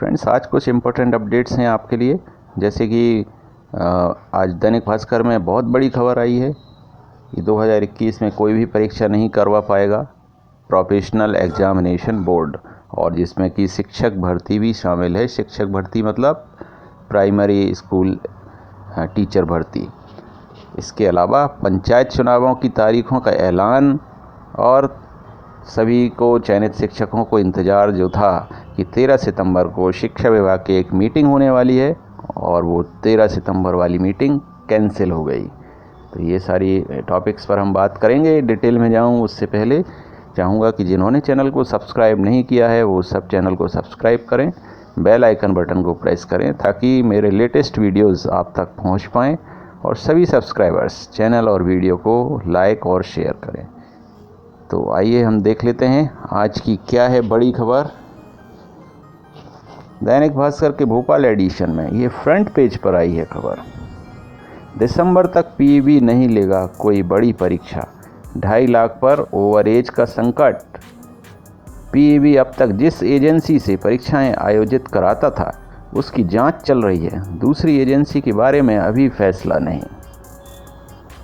Friends, आज कुछ important updates हैं आपके लिए। जैसे कि आज दैनिक भास्कर में बहुत बड़ी खबर आई है कि 2021 में कोई भी परीक्षा नहीं करवा पाएगा प्रोफेशनल एग्जामिनेशन बोर्ड, और जिसमें कि शिक्षक भर्ती भी शामिल है। शिक्षक भर्ती मतलब प्राइमरी स्कूल टीचर भर्ती। इसके अलावा पंचायत चुनावों की तारीखों का ऐलान, और सभी को चयनित शिक्षकों को इंतज़ार जो था कि 13 सितंबर को शिक्षा विभाग की एक मीटिंग होने वाली है, और वो 13 सितंबर वाली मीटिंग कैंसिल हो गई। तो ये सारी टॉपिक्स पर हम बात करेंगे। डिटेल में जाऊँ उससे पहले चाहूँगा कि जिन्होंने चैनल को सब्सक्राइब नहीं किया है वो सब चैनल को सब्सक्राइब करें, बेल आइकन बटन को प्रेस करें ताकि मेरे लेटेस्ट वीडियोज़ आप तक पहुँच पाएँ, और सभी सब्सक्राइबर्स चैनल और वीडियो को लाइक और शेयर करें। तो आइए हम देख लेते हैं आज की क्या है बड़ी खबर। दैनिक भास्कर के भोपाल एडिशन में ये फ्रंट पेज पर आई है खबर। दिसंबर तक पीईबी नहीं लेगा कोई बड़ी परीक्षा, 2.5 लाख पर ओवरएज का संकट। पीईबी अब तक जिस एजेंसी से परीक्षाएं आयोजित कराता था उसकी जांच चल रही है, दूसरी एजेंसी के बारे में अभी फैसला नहीं।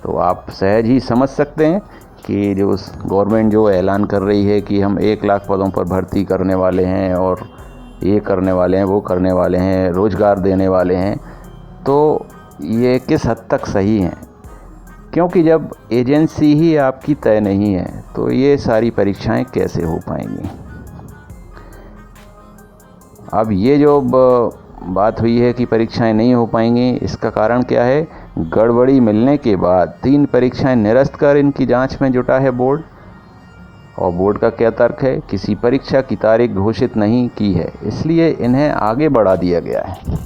तो आप सहज ही समझ सकते हैं कि जो गवर्नमेंट जो ऐलान कर रही है कि हम 1 लाख पदों पर भर्ती करने वाले हैं और ये करने वाले हैं, वो करने वाले हैं, रोज़गार देने वाले हैं, तो ये किस हद तक सही है? क्योंकि जब एजेंसी ही आपकी तय नहीं है तो ये सारी परीक्षाएं कैसे हो पाएंगी। अब ये जो बात हुई है कि परीक्षाएं नहीं हो पाएंगी, इसका कारण क्या है? गड़बड़ी मिलने के बाद 3 परीक्षाएं निरस्त कर इनकी जांच में जुटा है बोर्ड। और बोर्ड का क्या तर्क है? किसी परीक्षा की तारीख घोषित नहीं की है, इसलिए इन्हें आगे बढ़ा दिया गया है।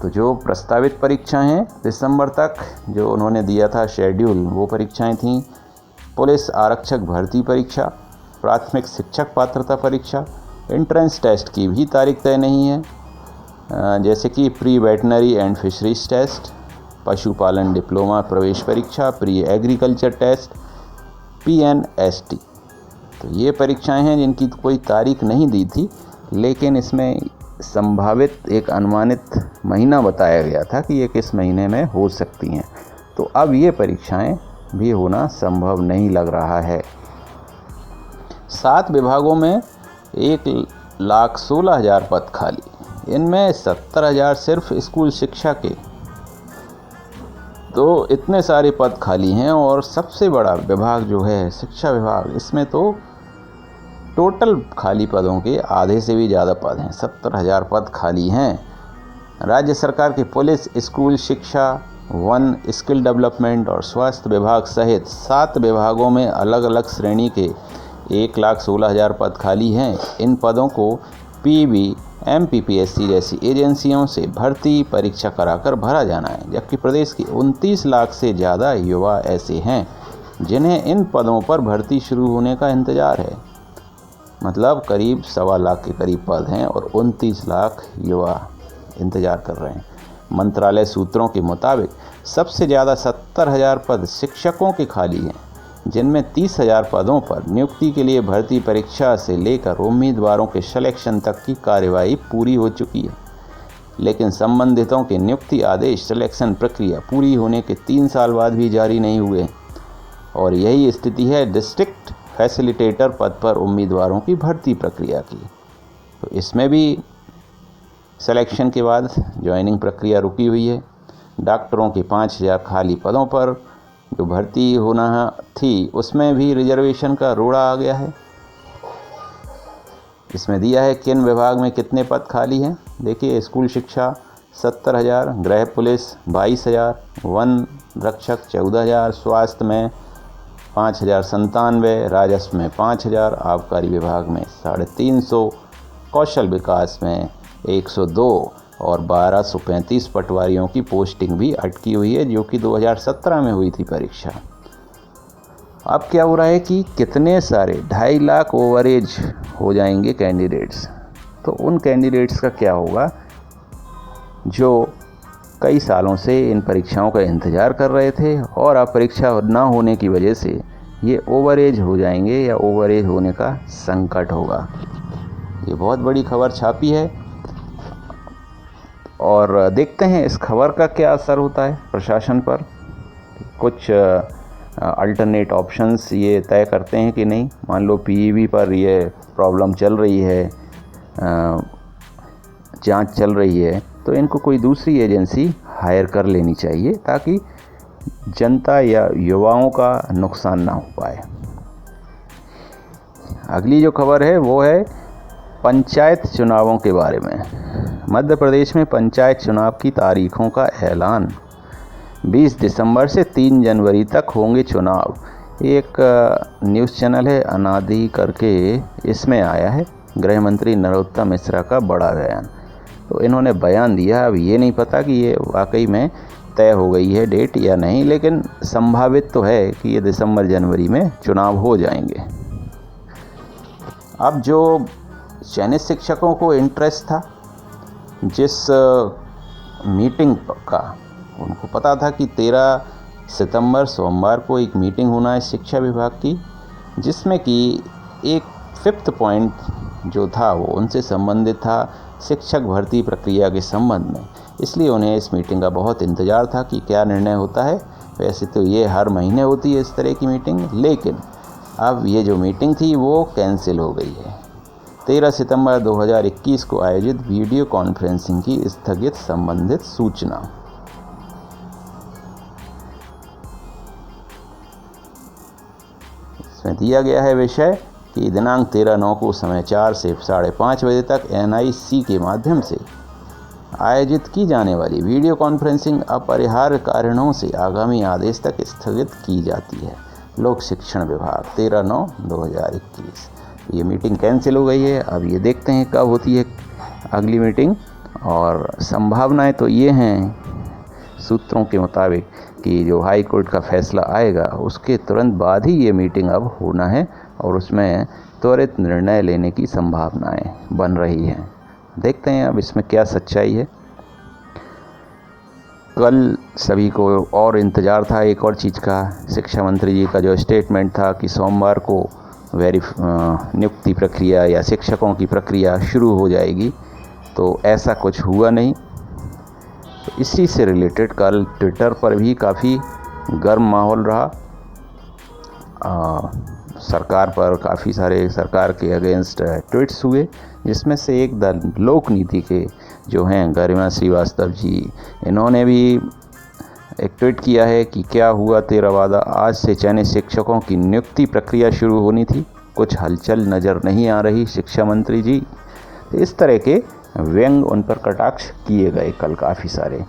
तो जो प्रस्तावित परीक्षाएं हैं दिसंबर तक जो उन्होंने दिया था शेड्यूल, वो परीक्षाएं थीं पुलिस आरक्षक भर्ती परीक्षा, प्राथमिक शिक्षक पात्रता परीक्षा, एंट्रेंस टेस्ट की भी तारीख तय नहीं है, जैसे कि pre veterinary and fisheries test, पशुपालन डिप्लोमा प्रवेश परीक्षा, प्री एग्रीकल्चर टेस्ट, PNST। तो ये परीक्षाएं हैं जिनकी कोई तारीख नहीं दी थी, लेकिन इसमें संभावित एक अनुमानित महीना बताया गया था कि ये किस महीने में हो सकती हैं। तो अब ये परीक्षाएं भी होना संभव नहीं लग रहा है। 7 विभागों में 1,16,000 पद खाली, इनमें 70,000 सिर्फ स्कूल शिक्षा के। तो इतने सारे पद खाली हैं, और सबसे बड़ा विभाग जो है शिक्षा विभाग, इसमें तो टोटल खाली पदों के आधे से भी ज़्यादा पद हैं, 70,000 पद खाली हैं। राज्य सरकार के पुलिस, स्कूल शिक्षा, वन, स्किल डेवलपमेंट और स्वास्थ्य विभाग सहित 7 विभागों में अलग अलग श्रेणी के 1,16,000 पद खाली हैं। इन पदों को पीईबी, MPPSC जैसी एजेंसियों से भर्ती परीक्षा कराकर भरा जाना है, जबकि प्रदेश के 29 लाख से ज़्यादा युवा ऐसे हैं जिन्हें इन पदों पर भर्ती शुरू होने का इंतज़ार है। मतलब करीब 1.25 लाख के करीब पद हैं और 29 लाख युवा इंतज़ार कर रहे हैं। मंत्रालय सूत्रों के मुताबिक सबसे ज़्यादा 70,000 पद शिक्षकों के खाली हैं, जिनमें 30,000 पदों पर नियुक्ति के लिए भर्ती परीक्षा से लेकर उम्मीदवारों के सिलेक्शन तक की कार्यवाही पूरी हो चुकी है। लेकिन संबंधितों के नियुक्ति आदेश सिलेक्शन प्रक्रिया पूरी होने के 3 साल बाद भी जारी नहीं हुए, और यही स्थिति है डिस्ट्रिक्ट फैसिलिटेटर पद पर उम्मीदवारों की भर्ती प्रक्रिया की। तो इसमें भी सिलेक्शन के बाद ज्वाइनिंग प्रक्रिया रुकी हुई है। डॉक्टरों के 5,000 खाली पदों पर जो भर्ती होना थी उसमें भी रिजर्वेशन का रोड़ा आ गया है। इसमें दिया है किन विभाग में कितने पद खाली हैं। देखिए, स्कूल शिक्षा 70,000, गृह पुलिस 22,000, वन रक्षक 14,000, स्वास्थ्य में 5,097, राजस्व में 5,000, आबकारी विभाग में 350, कौशल विकास में 102 और 1,235 पटवारियों की पोस्टिंग भी अटकी हुई है, जो कि 2017 में हुई थी परीक्षा। अब क्या हो रहा है कि कितने सारे 2.5 लाख ओवरेज हो जाएंगे कैंडिडेट्स। तो उन कैंडिडेट्स का क्या होगा जो कई सालों से इन परीक्षाओं का इंतज़ार कर रहे थे, और अब परीक्षा ना होने की वजह से ये ओवरेज हो जाएंगे या ओवरेज होने का संकट होगा। ये बहुत बड़ी खबर छापी है और देखते हैं इस खबर का क्या असर होता है प्रशासन पर। कुछ अल्टरनेट ऑप्शंस ये तय करते हैं कि नहीं। मान लो पीईबी पर ये प्रॉब्लम चल रही है, जांच चल रही है, तो इनको कोई दूसरी एजेंसी हायर कर लेनी चाहिए ताकि जनता या युवाओं का नुकसान ना हो पाए। अगली जो खबर है वो है पंचायत चुनावों के बारे में। मध्य प्रदेश में पंचायत चुनाव की तारीखों का ऐलान। 20 दिसंबर से 3 जनवरी तक होंगे चुनाव। एक न्यूज़ चैनल है अनादि करके, इसमें आया है गृह मंत्री नरोत्तम मिश्रा का बड़ा बयान। तो इन्होंने बयान दिया, अब ये नहीं पता कि ये वाकई में तय हो गई है डेट या नहीं, लेकिन संभावित तो है कि ये दिसंबर जनवरी में चुनाव हो जाएंगे। अब जो चयनित शिक्षकों को इंटरेस्ट था जिस मीटिंग का, उनको पता था कि 13 सितंबर सोमवार को एक मीटिंग होना है शिक्षा विभाग की, जिसमें कि एक 5th पॉइंट जो था वो उनसे संबंधित था शिक्षक भर्ती प्रक्रिया के संबंध में। इसलिए उन्हें इस मीटिंग का बहुत इंतज़ार था कि क्या निर्णय होता है। वैसे तो ये हर महीने होती है इस तरह की मीटिंग, लेकिन अब ये जो मीटिंग थी वो कैंसिल हो गई है। 13 सितंबर 2021 को आयोजित वीडियो कॉन्फ्रेंसिंग की स्थगित संबंधित सूचना। इसमें दिया गया है विषय कि दिनांक 13/9 को समय 4 से 5:30 बजे तक NIC के माध्यम से आयोजित की जाने वाली वीडियो कॉन्फ्रेंसिंग अपरिहार्य कारणों से आगामी आदेश तक स्थगित की जाती है। लोक शिक्षण विभाग 13/9/2021। ये मीटिंग कैंसिल हो गई है। अब ये देखते हैं कब होती है अगली मीटिंग, और संभावनाएं तो ये हैं सूत्रों के मुताबिक कि जो हाई कोर्ट का फैसला आएगा उसके तुरंत बाद ही ये मीटिंग अब होना है और उसमें त्वरित निर्णय लेने की संभावनाएं बन रही हैं। देखते हैं अब इसमें क्या सच्चाई है। कल सभी को और इंतज़ार था एक और चीज़ का, शिक्षा मंत्री जी का जो स्टेटमेंट था कि सोमवार को नियुक्ति प्रक्रिया या शिक्षकों की प्रक्रिया शुरू हो जाएगी, तो ऐसा कुछ हुआ नहीं। तो इसी से रिलेटेड कल ट्विटर पर भी काफ़ी गर्म माहौल रहा। सरकार पर काफ़ी सारे सरकार के अगेंस्ट ट्वीट्स हुए, जिसमें से एक दल लोक नीति के जो हैं गरिमा श्रीवास्तव जी, इन्होंने भी एक ट्वीट किया है कि क्या हुआ तेरा वादा, आज से चयनित शिक्षकों की नियुक्ति प्रक्रिया शुरू होनी थी, कुछ हलचल नज़र नहीं आ रही शिक्षा मंत्री जी। तो इस तरह के व्यंग उन पर कटाक्ष किए गए कल काफ़ी सारे।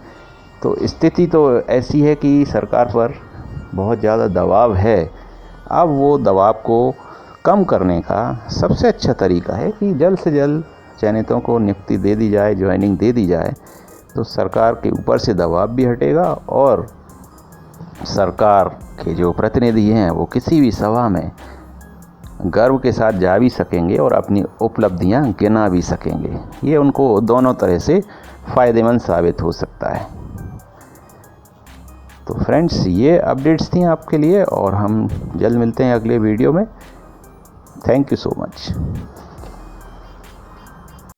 तो स्थिति तो ऐसी है कि सरकार पर बहुत ज़्यादा दबाव है। अब वो दबाव को कम करने का सबसे अच्छा तरीका है कि जल्द से जल्द चयनितों को नियुक्ति दे दी जाए, ज्वाइनिंग दे दी जाए, तो सरकार के ऊपर से दबाव भी हटेगा और सरकार के जो प्रतिनिधि हैं वो किसी भी सभा में गर्व के साथ जा भी सकेंगे और अपनी उपलब्धियां गिना भी सकेंगे। ये उनको दोनों तरह से फ़ायदेमंद साबित हो सकता है। तो फ्रेंड्स, ये अपडेट्स थी आपके लिए और हम जल्द मिलते हैं अगले वीडियो में। Thank you so much.